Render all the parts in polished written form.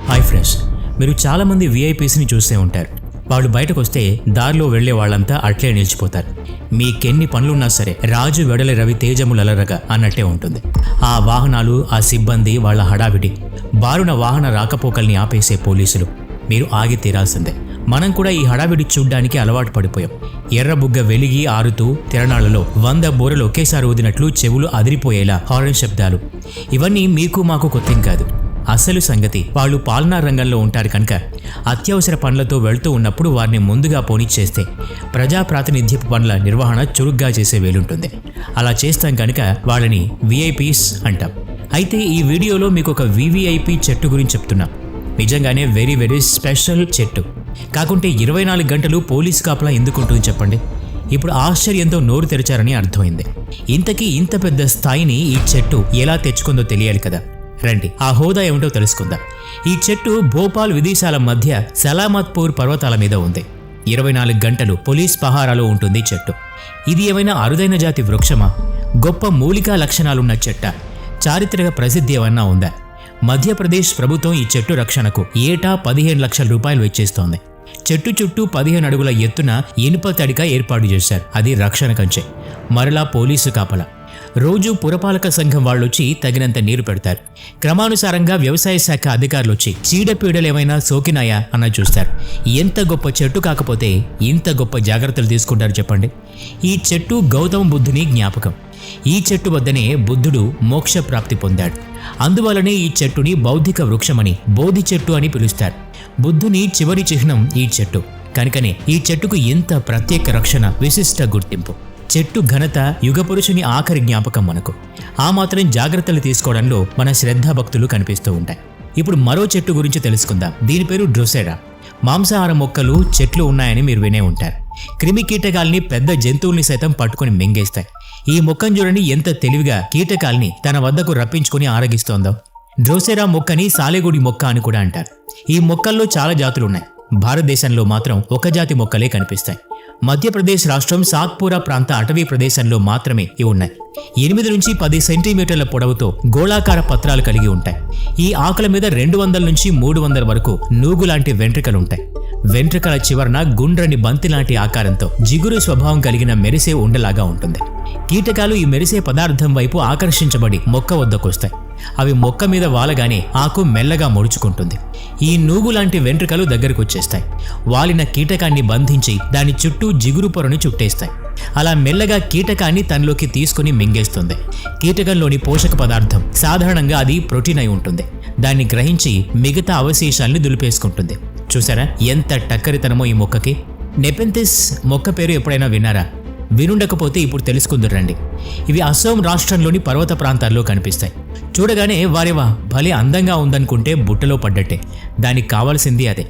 Hi friends, మీరు చాలామంది విఐపీస్ని చూస్తూ ఉంటారు. వాళ్ళు బయటకు వస్తే దారిలో వెళ్లే వాళ్ళంతా అట్లే నిలిచిపోతారు. మీకెన్ని పనులున్నా సరే రాజు వెడలి రవి తేజములలరగా అన్నట్టే ఉంటుంది. ఆ వాహనాలు, ఆ సిబ్బంది, వాళ్ళ హడావిడి, బారున వాహన రాకపోకల్ని ఆపేసే పోలీసులు, మీరు ఆగి తీరాల్సిందే. మనం కూడా ఈ హడావిడి చూడ్డానికి అలవాటు పడిపోయాం. ఎర్రబుగ్గ వెలిగి ఆరుతూ తిరణాళ్లలో 100 బోరలు ఒకేసారి ఊదినట్లు చెవులు అదిరిపోయేలా హారన్ శబ్దాలు, ఇవన్నీ మీకు మాకు కొత్తేం కాదు. అసలు సంగతి, వాళ్ళు పాలనా రంగంలో ఉంటారు కనుక అత్యవసర పనులతో వెళ్తూ ఉన్నప్పుడు వారిని ముందుగా పోనిచ్చేస్తే ప్రజాప్రాతినిధ్యపు పనుల నిర్వహణ చురుగ్గా చేసే వేలుంటుంది. అలా చేస్తాం కనుక వాళ్ళని విఐపీస్ అంటాం. అయితే ఈ వీడియోలో మీకు ఒక వివిఐపి చెట్టు గురించి చెప్తున్నాం. నిజంగానే వెరీ వెరీ స్పెషల్ చెట్టు. కాకుంటే 24 గంటలు పోలీసు కాపలా ఎందుకుంటుంది చెప్పండి? ఇప్పుడు ఆశ్చర్యంతో నోరు తెరిచారని అర్థమైంది. ఇంతకీ ఇంత పెద్ద స్థాయిని ఈ చెట్టు ఎలా తెచ్చుకుందో తెలియాలి కదా. రండి, ఆ హోదా ఏమిటో తెలుసుకుందాం. ఈ చెట్టు భోపాల్ విదిశాల మధ్య సలామత్పూర్ పర్వతాల మీద ఉంది. 24 గంటలు పోలీస్ పహారాలో ఉంటుంది చెట్టు. ఇది ఏమైనా అరుదైన జాతి వృక్షమా? గొప్ప మూలికా లక్షణాలున్న చెట్ట? చారిత్రక ప్రసిద్ధి ఏమన్నా ఉందా? మధ్యప్రదేశ్ ప్రభుత్వం ఈ చెట్టు రక్షణకు ఏటా 15 లక్షల రూపాయలు వెచ్చిస్తోంది. చెట్టు చుట్టూ 15 అడుగుల ఎత్తున ఇనుప తడిక ఏర్పాటు చేశారు. అది రక్షణ కంచె. మరలా పోలీసు కాపలా. రోజు పురపాలక సంఘం వాళ్ళొచ్చి తగినంత నీరు పెడతారు. క్రమానుసారంగా వ్యవసాయ శాఖ అధికారులు వచ్చి చీడపీడలు ఏమైనా సోకినాయా అన్న చూస్తారు. ఎంత గొప్ప చెట్టు కాకపోతే ఇంత గొప్ప జాగ్రత్తలు తీసుకుంటారు చెప్పండి. ఈ చెట్టు గౌతమ బుద్ధుని జ్ఞాపకం. ఈ చెట్టు వద్దనే బుద్ధుడు మోక్ష ప్రాప్తి పొందాడు. అందువలనే ఈ చెట్టుని బౌద్ధిక వృక్షమని, బోధి చెట్టు అని పిలుస్తారు. బుద్ధుని చివరి చిహ్నం ఈ చెట్టు కనుకనే ఈ చెట్టుకు ఇంత ప్రత్యేక రక్షణ, విశిష్ట గుర్తింపు. చెట్టు ఘనత, యుగపురుషుని ఆఖరి జ్ఞాపకం మనకు. ఆ మాత్రం జాగ్రత్తలు తీసుకోవడంలో మన శ్రద్ధాభక్తులు కనిపిస్తూ ఉంటాయి. ఇప్పుడు మరో చెట్టు గురించి తెలుసుకుందాం. దీని పేరు డ్రోసెరా. మాంసాహార మొక్కలు, చెట్లు ఉన్నాయని మీరు వినే ఉంటారు. క్రిమి కీటకాల్ని, పెద్ద జంతువుల్ని సైతం పట్టుకుని మింగేస్తాయి. ఈ మొక్కను చూడండి ఎంత తెలివిగా కీటకాల్ని తన వద్దకు రప్పించుకుని ఆరగిస్తోందో. డ్రోసెరా మొక్కని సాలెగుడి మొక్క అని కూడా అంటారు. ఈ మొక్కల్లో చాలా జాతులున్నాయి. భారతదేశంలో మాత్రం ఒక జాతి మొక్కలే కనిపిస్తాయి. మధ్యప్రదేశ్ రాష్ట్రం సాత్పురా ప్రాంత అటవీ ప్రదేశంలో మాత్రమే ఇవి ఉన్నాయి. 8 నుంచి 10 సెంటీమీటర్ల పొడవుతో గోళాకార పత్రాలు కలిగి ఉంటాయి. ఈ ఆకుల మీద 200 నుంచి 300 వరకు నూగు లాంటి వెంట్రుకలు ఉంటాయి. వెంట్రుకల చివరన గుండ్రని బంతి లాంటి ఆకారంతో జిగురు స్వభావం కలిగిన మెరిసే ఉండలాగా ఉంటుంది. కీటకాలు ఈ మెరిసే పదార్థం వైపు ఆకర్షించబడి మొక్క వద్దకొస్తాయి. అవి మొక్క మీద వాలగానే ఆకు మెల్లగా ముడుచుకుంటుంది. ఈ నూగు లాంటి వెంట్రుకలు దగ్గరకు వచ్చేస్తాయి. వాలిన కీటకాన్ని బంధించి దాని చుట్టూ జిగురు పొరను చుట్టేస్తాయి. అలా మెల్లగా కీటకాన్ని తనలోకి తీసుకుని మింగేస్తుంది. కీటకంలోని పోషక పదార్థం సాధారణంగా అది ప్రోటీన్ అయి ఉంటుంది. దాన్ని గ్రహించి మిగతా అవశేషాల్ని దులిపేసుకుంటుంది. చూసారా ఎంత టక్కరితనమో ఈ మొక్కకి? నెపెంథిస్ మొక్క పేరు ఎప్పుడైనా విన్నారా? వినుండకపోతే ఇప్పుడు తెలుసుకుందురండి. ఇవి అసోం రాష్ట్రంలోని పర్వత ప్రాంతాల్లో కనిపిస్తాయి. చూడగానే వారేవా భలే అందంగా ఉందనుకుంటే బుట్టలో పడ్డట్టే. దానికి కావాల్సింది అదే.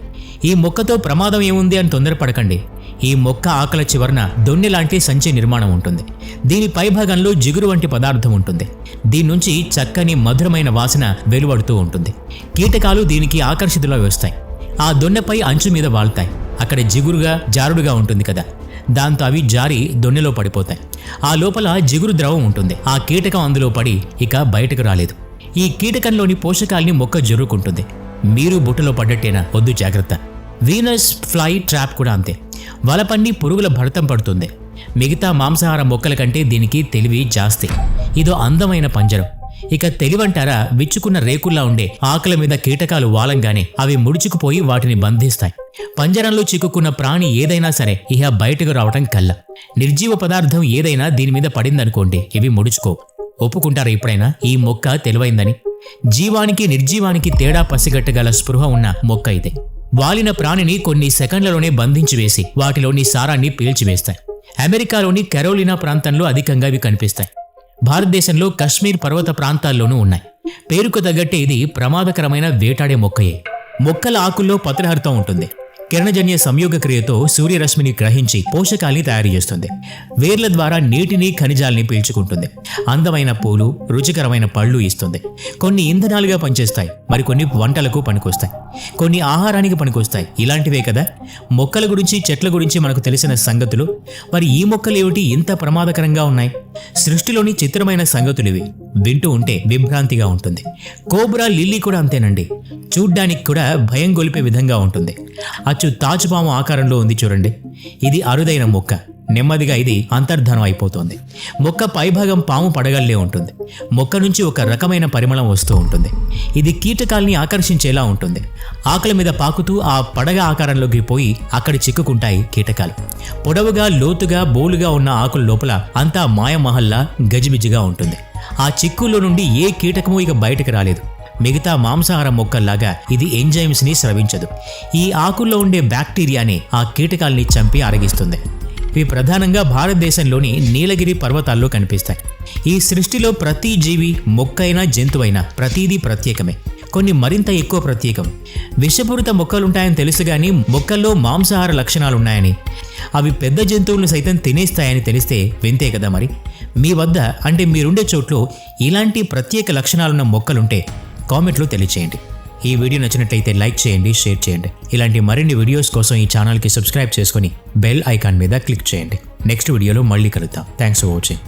ఈ మొక్కతో ప్రమాదం ఏముంది అని తొందరపడకండి. ఈ మొక్క ఆకల చివరన దొన్నె లాంటి సంచి నిర్మాణం ఉంటుంది. దీని పైభాగంలో జిగురు వంటి పదార్థం ఉంటుంది. దీని నుంచి చక్కని మధురమైన వాసన వెలువడుతూ ఉంటుంది. కీటకాలు దీనికి ఆకర్షితులై వస్తాయి. ఆ దొన్నెపై అంచు మీద వాళ్తాయి. అక్కడ జిగురుగా, జారుడుగా ఉంటుంది కదా, దాంతో అవి జారి దొన్నెలో పడిపోతాయి. ఆ లోపల జిగురు ద్రవం ఉంటుంది. ఆ కీటకం అందులో పడి ఇక బయటకు రాలేదు. ఈ కీటకంలోని పోషకాల్ని మొక్క జరురుకుంటుంది. మీరు బుట్టలో పడ్డట్టేనా? వద్దు, జాగ్రత్త. వీనస్ ఫ్లై ట్రాప్ కూడా అంతే. వలపన్ని పురుగుల భరతం పడుతుంది. మిగతా మాంసాహార మొక్కల కంటే దీనికి తెలివి జాస్తి. ఇదో అందమైన పంజరం. ఇక తెలివంటారా, విచ్చుకున్న రేకుల్లా ఉండే ఆకుల మీద కీటకాలు వాలంగానే అవి ముడుచుకుపోయి వాటిని బంధిస్తాయి. పంజరంలో చిక్కుకున్న ప్రాణి ఏదైనా సరే ఇహ బయటకు రావటం కల్లా. నిర్జీవ పదార్థం ఏదైనా దీని మీద పడిందనుకోండి, ఇవి ముడుచుకోవు. ఒప్పుకుంటారా ఎప్పుడైనా ఈ మొక్క తెలివైందని? జీవానికి, నిర్జీవానికి తేడా పసిగట్టగల స్పృహ ఉన్న మొక్క ఇదే. వాలిన ప్రాణిని కొన్ని సెకండ్లలోనే బంధించి వేసి వాటిలోని సారాన్ని పీల్చివేస్తాయి. అమెరికాలోని కెరోలినా ప్రాంతంలో అధికంగా ఇవి కనిపిస్తాయి. భారతదేశంలో కశ్మీర్ పర్వత ప్రాంతాల్లోనూ ఉన్నాయి. పేరుకు తగ్గట్టే ఇది ప్రమాదకరమైన వేటాడే మొక్కయే. మొక్కల ఆకుల్లో పత్రహరితం ఉంటుంది. కిరణజన్య సంయోగ క్రియతో సూర్యరశ్మిని గ్రహించి పోషకాల్ని తయారు చేస్తుంది. వేర్ల ద్వారా నీటిని, ఖనిజాల్ని పీల్చుకుంటుంది. అందమైన పూలు, రుచికరమైన పళ్ళు ఇస్తుంది. కొన్ని ఇంధనాలుగా పనిచేస్తాయి, మరికొన్ని వంటలకు పనికొస్తాయి. కొన్ని ఆహారానికి పనికొస్తాయి. ఇలాంటివే కదా మొక్కల గురించి, చెట్ల గురించి మనకు తెలిసిన సంగతులు. మరి ఈ మొక్కలు ఏమిటి ఇంత ప్రమాదకరంగా ఉన్నాయి? సృష్టిలోని చిత్రమైన సంగతులు ఇవి. వింటూ ఉంటే విభ్రాంతిగా ఉంటుంది. కోబ్రా లిల్లీ కూడా అంతేనండి. చూడ్డానికి కూడా భయం గొలిపే విధంగా ఉంటుంది. అచ్చు తాచుపాము ఆకారంలో ఉంది చూడండి. ఇది అరుదైన మొక్క. నెమ్మదిగా ఇది అంతర్ధానం అయిపోతుంది. మొక్క పైభాగం పాము పడగల్లే ఉంటుంది. మొక్క నుంచి ఒక రకమైన పరిమళం వస్తూ ఉంటుంది. ఇది కీటకాల్ని ఆకర్షించేలా ఉంటుంది. ఆకుల మీద పాకుతూ ఆ పడగ ఆకారంలోకి పోయి అక్కడ చిక్కుకుంటాయి కీటకాలు. పొడవుగా, లోతుగా, బోలుగా ఉన్న ఆకుల లోపల అంతా మాయమహల్లా గజిబిజిగా ఉంటుంది. ఆ చిక్కుల్లో నుండి ఏ కీటకమూ ఇక బయటకు రాలేదు. మిగతా మాంసాహార మొక్కల్లాగా ఇది ఎంజైమ్స్ ని స్రవించదు. ఈ ఆకుల్లో ఉండే బ్యాక్టీరియాని ఆ కీటకాల్ని చంపి అరగిస్తుంది. ఇవి ప్రధానంగా భారతదేశంలోని నీలగిరి పర్వతాల్లో కనిపిస్తాయి. ఈ సృష్టిలో ప్రతి జీవి, మొక్కైనా జంతువైనా ప్రతిదీ ప్రత్యేకమే. కొన్ని మరింత ఎక్కువ ప్రత్యేకం. విషపూరిత మొక్కలుంటాయని తెలుసు గాని మొక్కల్లో మాంసాహార లక్షణాలున్నాయని, అవి పెద్ద జంతువులను సైతం తినేస్తాయని తెలిస్తే వింతే కదా. మరి మీ వద్ద అంటే మీరుండే చోట్లో ఇలాంటి ప్రత్యేక లక్షణాలున్న మొక్కలుంటే కామెంట్లో తెలియచేయండి. ఈ వీడియో నచ్చినట్లయితే లైక్ చేయండి, షేర్ చేయండి. ఇలాంటి మరిన్ని వీడియోస్ కోసం ఈ ఛానల్కి సబ్స్క్రైబ్ చేసుకొని బెల్ ఐకాన్ మీద క్లిక్ చేయండి. నెక్స్ట్ వీడియోలో మళ్ళీ కలుద్దాం. Thanks for watching.